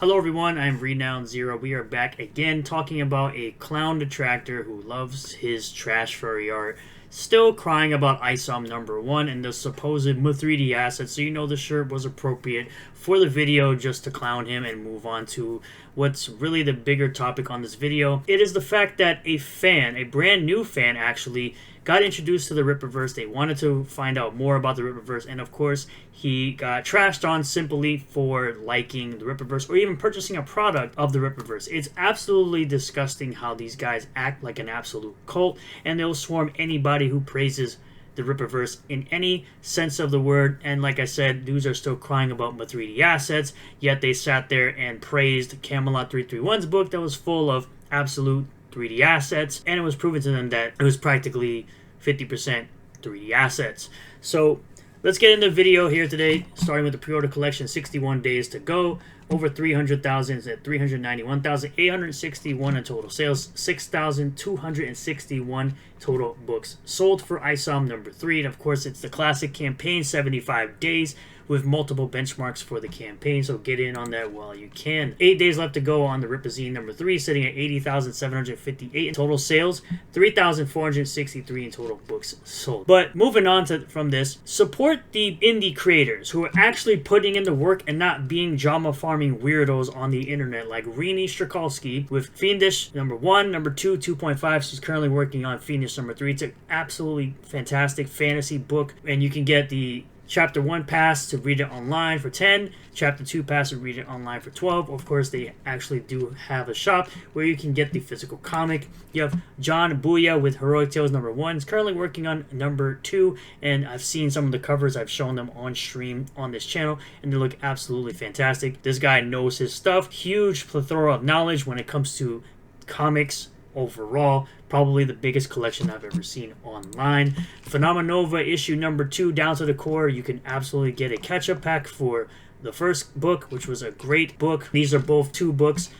Hello everyone, I'm Renowned Zero. We are back again talking about a clown detractor who loves his trash furry art, still crying about ISOM number 1 and the supposed 3D assets, so you know the shirt was appropriate for the video just to clown him and move on to what's really the bigger topic on this video. It is the fact that a fan, a brand new fan actually, got introduced to the Rippaverse. They wanted to find out more about the Rippaverse, and of course, he got trashed on simply for liking the Rippaverse or even purchasing a product of the Rippaverse. It's absolutely disgusting how these guys act like an absolute cult, and they'll swarm anybody who praises the Rippaverse in any sense of the word. And like I said, dudes are still crying about my 3D assets, yet they sat there and praised Camelot 331's book that was full of absolute 3D assets, and it was proven to them that it was practically 50% 3D assets. So let's get into the video here today, starting with the pre-order collection. 61 days to go, over 300,000 at 391,861 in total sales, 6,261 total books sold for ISOM number 3. And of course, it's the classic campaign, 75 days with multiple benchmarks for the campaign, so get in on that while you can. 8 days left to go on the Ripazine number 3, sitting at 80,758 in total sales, 3,463 in total books sold. But moving on from this, support the indie creators who are actually putting in the work and not being drama farming weirdos on the internet, like Rini Strikalski with Fiendish number 1, number 2, 2.5. She's currently working on Fiendish number 3. It's an absolutely fantastic fantasy book, and you can get the Chapter 1 pass to read it online for 10, Chapter 2 pass to read it online for 12. Of course, they actually do have a shop where you can get the physical comic. You have John Booya with Heroic Tales number 1. He's currently working on number 2, and I've seen some of the covers. I've shown them on stream on this channel, and they look absolutely fantastic. This guy knows his stuff. Huge plethora of knowledge when it comes to comics overall. Probably the biggest collection I've ever seen online. Phenomenova issue number 2, Down to the Core. You can absolutely get a catch-up pack for the first book, which was a great book. These are both 2 books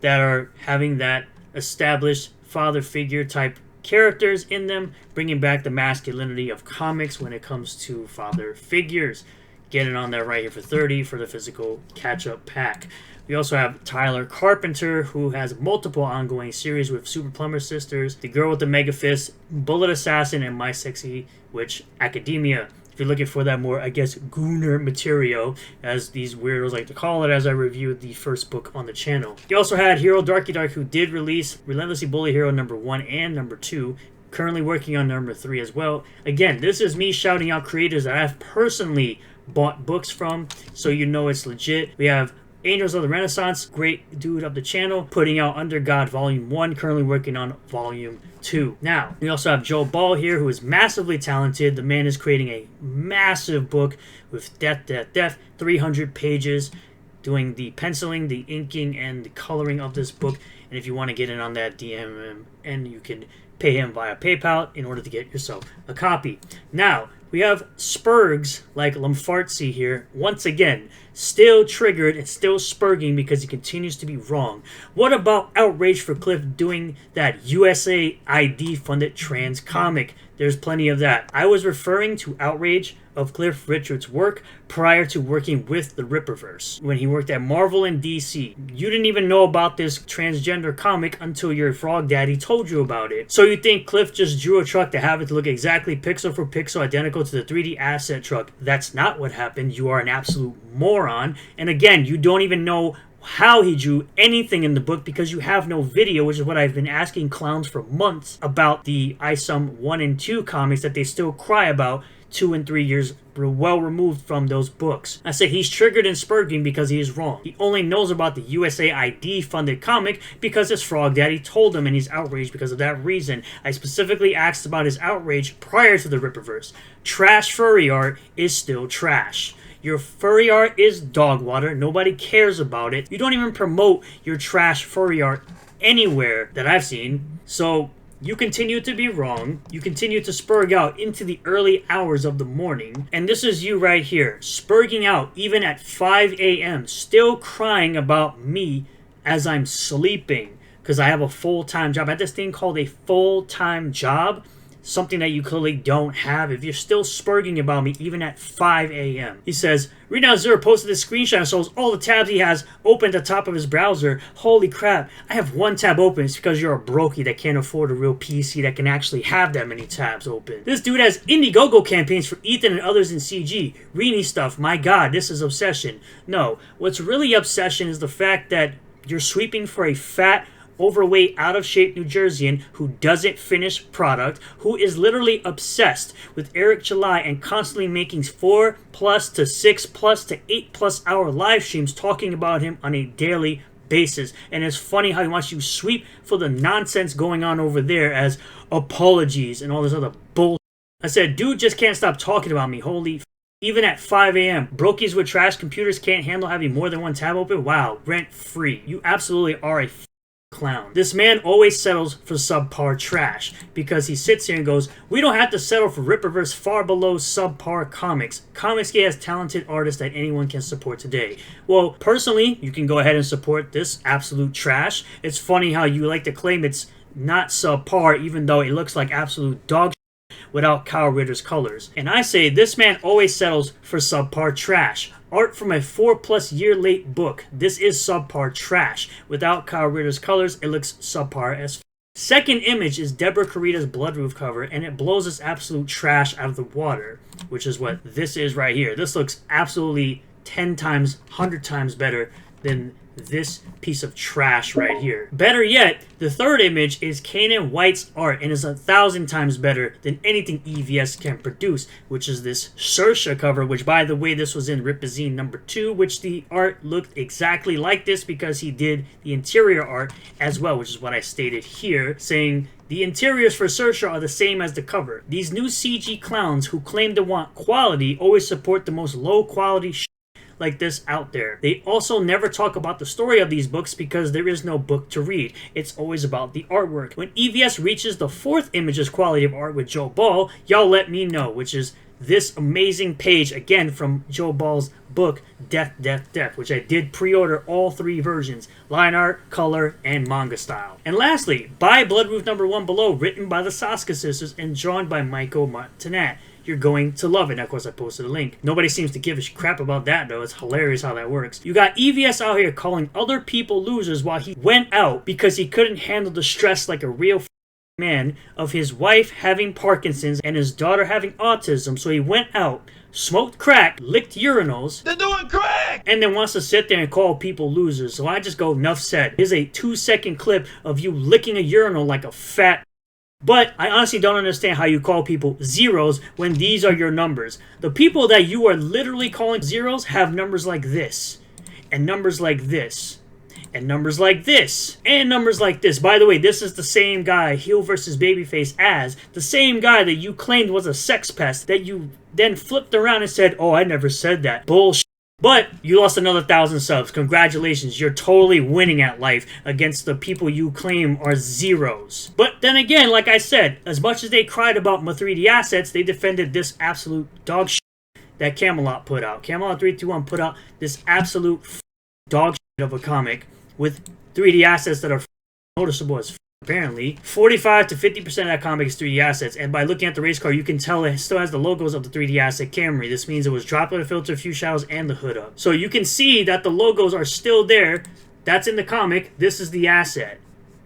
that are having that established father figure type characters in them, bringing back the masculinity of comics when it comes to father figures. Getting on that right here for 30 for the physical catch-up pack. We also have Tyler Carpenter, who has multiple ongoing series with Super Plumber Sisters, The Girl with the Mega Fist, Bullet Assassin, and My Sexy Witch Academia. If you're looking for that more, I guess, gooner material, as these weirdos like to call it, as I reviewed the first book on the channel. You also had Hero Darky Dark, who did release Relentlessly Bully Hero number 1 and number 2. Currently working on number 3 as well. Again, this is me shouting out creators that I've personally bought books from, so you know it's legit. We have Angels of the Renaissance, great dude of the channel, putting out Under God Volume 1, currently working on Volume 2. Now, we also have Joe Ball here, who is massively talented. The man is creating a massive book with Death, 300 pages, doing the penciling, the inking, and the coloring of this book. And if you want to get in on that, DM him, and you can pay him via PayPal in order to get yourself a copy. Now, we have Spurgs like Lamfartsy here, once again, still triggered and still spurging because he continues to be wrong. What about outrage for Cliff doing that USA ID funded trans comic? There's plenty of that. I was referring to outrage of Cliff Richard's work prior to working with the Rippaverse, when he worked at Marvel and DC. You didn't even know about this transgender comic until your frog daddy told you about it. So you think Cliff just drew a truck to have it to look exactly pixel for pixel identical to the 3D asset truck? That's not what happened. You are an absolute moron. And again, you don't even know how he drew anything in the book because you have no video, which is what I've been asking clowns for months about the ISOM 1 and 2 comics that they still cry about 2 and 3 years well removed from those books. I say he's triggered and spurging because he is wrong. He only knows about the USA ID funded comic because his frog daddy told him, and he's outraged because of that reason. I specifically asked about his outrage prior to the Rippaverse. Trash furry art is still trash. Your furry art is dog water. Nobody cares about it. You don't even promote your trash furry art anywhere that I've seen. So you continue to be wrong. You continue to spurg out into the early hours of the morning. And this is you right here, spurging out even at 5 a.m., still crying about me as I'm sleeping because I have a full-time job. I have this thing called a full-time job. something that you clearly don't have if you're still spurging about me even at 5 a.m. He says, Reed90 posted this screenshot and shows all the tabs he has open at the top of his browser. Holy crap, I have one tab open. It's because you're a brokey that can't afford a real PC that can actually have that many tabs open. This dude has Indiegogo campaigns for Ethan and others in CG. Reenie stuff, my god, this is obsession. No, what's really obsession is the fact that you're sweeping for a fat, overweight, out-of-shape New Jerseyan who doesn't finish product, who is literally obsessed with Eric July and constantly making 4+ to 6+ to 8+ hour live streams talking about him on a daily basis. And it's funny how he wants you to sweep for the nonsense going on over there as apologies and all this other bull. I said, dude just can't stop talking about me. Holy even at 5 a.m. Brokies with trash computers can't handle having more than one tab open? Wow, rent free. You absolutely are a clown. This man always settles for subpar trash because he sits here and goes, we don't have to settle for Rippaverse far below subpar comics. Comicsgate has talented artists that anyone can support today. Well, personally, you can go ahead and support this absolute trash. It's funny how you like to claim it's not subpar even though it looks like absolute dog without Kyle Ritter's colors. And I say this man always settles for subpar trash. Art from a 4+ year late book. This is subpar trash. Without Kyle Ritter's colors, it looks subpar as f. Second image is Deborah Carita's Bloodroof cover, and it blows this absolute trash out of the water, which is what this is right here. This looks absolutely 10 times, 100 times better than this piece of trash right here. Better yet, the third image is Kanan White's art and is 1,000 times better than anything EVS can produce, which is this Saoirse cover, which by the way, this was in Ripazine number 2, which the art looked exactly like this because he did the interior art as well, which is what I stated here, saying the interiors for Saoirse are the same as the cover. These new CG clowns who claim to want quality always support the most low quality like this out there. They also never talk about the story of these books because there is no book to read. It's always about the artwork. When EVS reaches the fourth image's quality of art with Joe Ball, y'all let me know, which is this amazing page, again from Joe Ball's book, Death, Death, Death, which I did pre-order all 3 versions, line art, color, and manga style. And lastly, buy Bloodroof number 1 below, written by the Saska sisters and drawn by Michael Martinet. You're going to love it. And of course, I posted a link. Nobody seems to give a crap about that, though. It's hilarious how that works. You got EVS out here calling other people losers while he went out because he couldn't handle the stress like a real man of his wife having Parkinson's and his daughter having autism. So he went out, smoked crack, licked urinals. They're doing crack! And then wants to sit there and call people losers. So I just go, enough said. Here's a 2-second clip of you licking a urinal like a fat. But I honestly don't understand how you call people zeros when these are your numbers. The people that you are literally calling zeros have numbers like this, and numbers like this, and numbers like this, and numbers like this. By the way, this is the same guy, heel versus babyface, as the same guy that you claimed was a sex pest that you then flipped around and said, oh, I never said that. Bullshit. But you lost another 1,000 subs. Congratulations. You're totally winning at life against the people you claim are zeros. But then again, like I said, as much as they cried about my 3D assets, they defended this absolute dog shit that Camelot put out. Camelot 321 put out this absolute dog shit of a comic with 3D assets that are noticeable as apparently. 45 to 50% of that comic is 3D assets, and by looking at the race car, you can tell it still has the logos of the 3D asset Camry. This means it was droplet filter, few shadows, and the hood up. So you can see that the logos are still there. That's in the comic. This is the asset.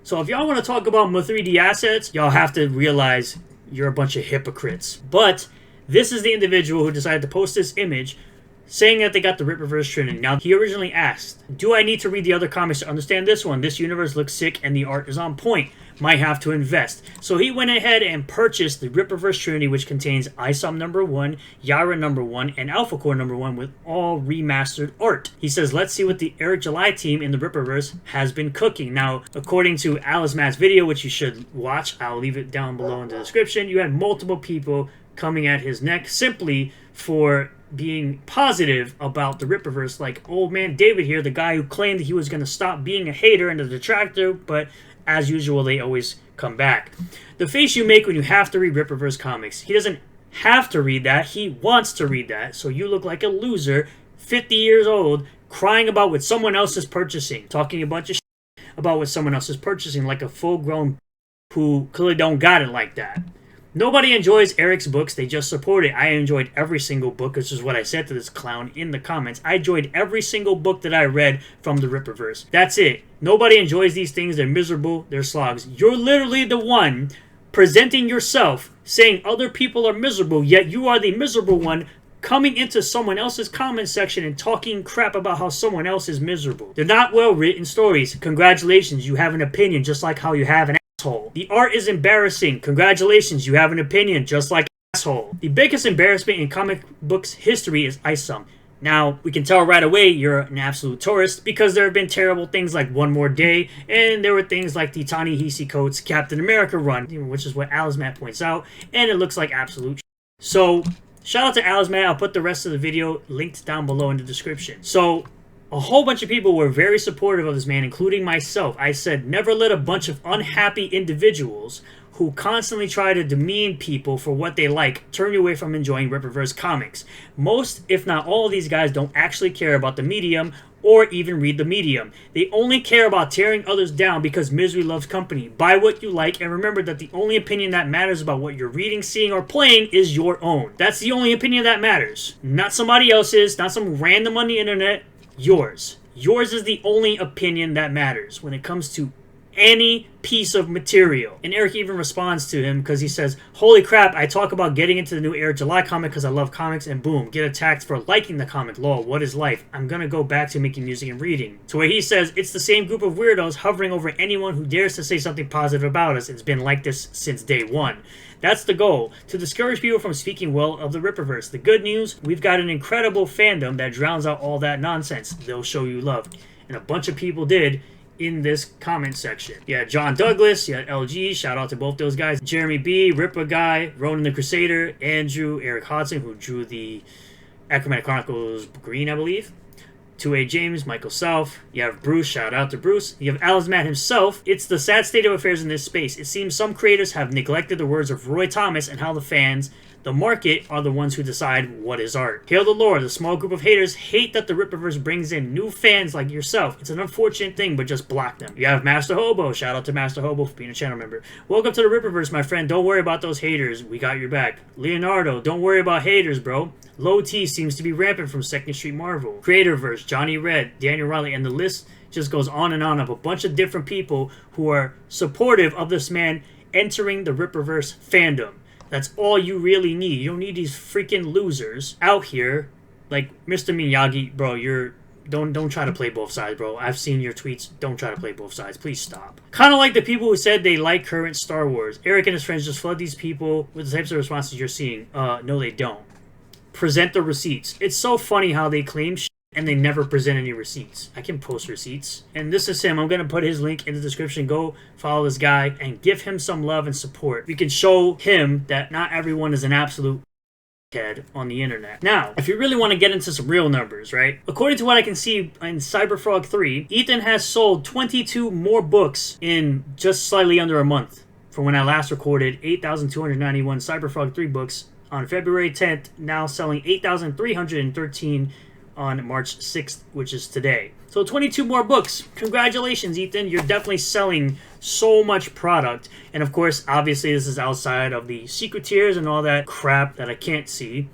So if y'all want to talk about my 3D assets, y'all have to realize you're a bunch of hypocrites. But this is the individual who decided to post this image saying that they got the Rippaverse Trinity. Now, he originally asked, do I need to read the other comics to understand this one? This universe looks sick and the art is on point. Might have to invest. So he went ahead and purchased the Rippaverse Trinity, which contains ISOM number 1, Yara number 1, and Alpha Core number 1 with all remastered art. He says, let's see what the Eric July team in the Rippaverse has been cooking. Now, according to Alazmat's video, which you should watch, I'll leave it down below in the description, you had multiple people coming at his neck simply for being positive about the Rippaverse, like old man David here, the guy who claimed he was going to stop being a hater and a detractor, but as usual, they always come back. The face you make when you have to read Rippaverse comics. He doesn't have to read that. He wants to read that. So you look like a loser, 50 years old, crying about what someone else is purchasing, talking a bunch of shit about what someone else is purchasing, like a full-grown who clearly don't got it like that. Nobody enjoys Eric's books, they just support it. I enjoyed every single book, which is what I said to this clown in the comments. I enjoyed every single book that I read from the Rippaverse. That's it. Nobody enjoys these things, they're miserable, they're slogs. You're literally the one presenting yourself, saying other people are miserable, yet you are the miserable one coming into someone else's comment section and talking crap about how someone else is miserable. They're not well-written stories. Congratulations, you have an opinion, just like how you have an asshole. The art is embarrassing. Congratulations, you have an opinion, just like asshole. The biggest embarrassment in comic books history is ISOM. Now, we can tell right away you're an absolute tourist because there have been terrible things like One More Day, and there were things like the Ta-Nehisi Coates Captain America run, which is what Alazmat points out, and it looks like absolute shit. So, shout out to Alazmat. I'll put the rest of the video linked down below in the description. So, a whole bunch of people were very supportive of this man, including myself. I said, never let a bunch of unhappy individuals who constantly try to demean people for what they like turn you away from enjoying Rippaverse comics. Most, if not all of these guys don't actually care about the medium or even read the medium. They only care about tearing others down because misery loves company. Buy what you like, and remember that the only opinion that matters about what you're reading, seeing, or playing is your own. That's the only opinion that matters. Not somebody else's, not some random on the internet. Yours. Yours is the only opinion that matters when it comes to any piece of material. And Eric even responds to him because he says, holy crap, I talk about getting into the new Air July comic because I love comics, and boom, get attacked for liking the comic. Lol, what is life? I'm gonna go back to making music and reading. To where he says, it's the same group of weirdos hovering over anyone who dares to say something positive about us. It's been like this since day one. That's the goal, to discourage people from speaking well of the Rippaverse. The good news, we've got an incredible fandom that drowns out all that nonsense. They'll show you love. And a bunch of people did in this comment section. You had John Douglas, you had LG, shout out to both those guys. Jeremy B, Rippa Guy, Ronan the Crusader, Andrew, Eric Hodson, who drew the Achromatic Chronicles Green, I believe. 2A James, Michael South. You have Bruce, shout out to Bruce. You have Alazmat himself. It's the sad state of affairs in this space. It seems some creators have neglected the words of Roy Thomas and how the fans, the market, are the ones who decide what is art. Hail the Lord, the small group of haters hate that the Rippaverse brings in new fans like yourself. It's an unfortunate thing, but just block them. You have Master Hobo, shout out to Master Hobo for being a channel member. Welcome to the Rippaverse, my friend. Don't worry about those haters. We got your back. Leonardo, don't worry about haters, bro. Low T seems to be rampant from 2nd Street Marvel. Creatorverse, Johnny Red, Daniel Riley, and the list just goes on and on of a bunch of different people who are supportive of this man entering the Rippaverse fandom. That's all you really need. You don't need these freaking losers out here like Mr. Miyagi, bro. Don't try to play both sides, bro. I've seen your tweets. Don't try to play both sides. Please stop. Kind of like the people who said they like current Star Wars. Eric and his friends just flood these people with the types of responses you're seeing. No, they don't. Present the receipts. It's so funny how they claim shit and they never present any receipts. I can post receipts. And this is him. I'm going to put his link in the description. Go follow this guy and give him some love and support. We can show him that not everyone is an absolute head on the internet. Now, if you really want to get into some real numbers, right? According to what I can see in Cyberfrog 3, Ethan has sold 22 more books in just slightly under a month. From when I last recorded 8,291 Cyberfrog 3 books on February 10th, now selling 8,313 on March 6th, which is today. So 22 more books. Congratulations, Ethan. You're definitely selling so much product. And of course, obviously, this is outside of the secret tiers and all that crap that I can't see.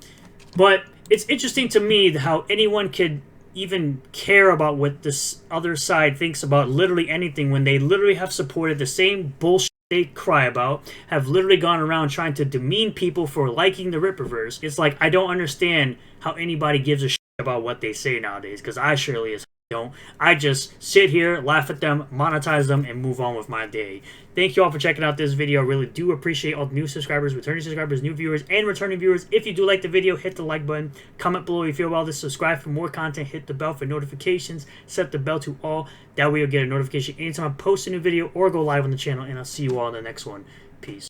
But it's interesting to me how anyone could even care about what this other side thinks about literally anything when they literally have supported the same bullshit they cry about, have literally gone around trying to demean people for liking the Rippaverse. It's like, I don't understand how anybody gives a shit about what they say nowadays, because I surely as don't. I just sit here, laugh at them, monetize them, and move on with my day. Thank you all for checking out this video. I really do appreciate all the new subscribers, returning subscribers, new viewers, and returning viewers. If you do like the video, hit the like button. Comment below if you feel about this. Subscribe for more content. Hit the bell for notifications. Set the bell to all. That way you'll get a notification anytime I post a new video or go live on the channel. And I'll see you all in the next one. Peace.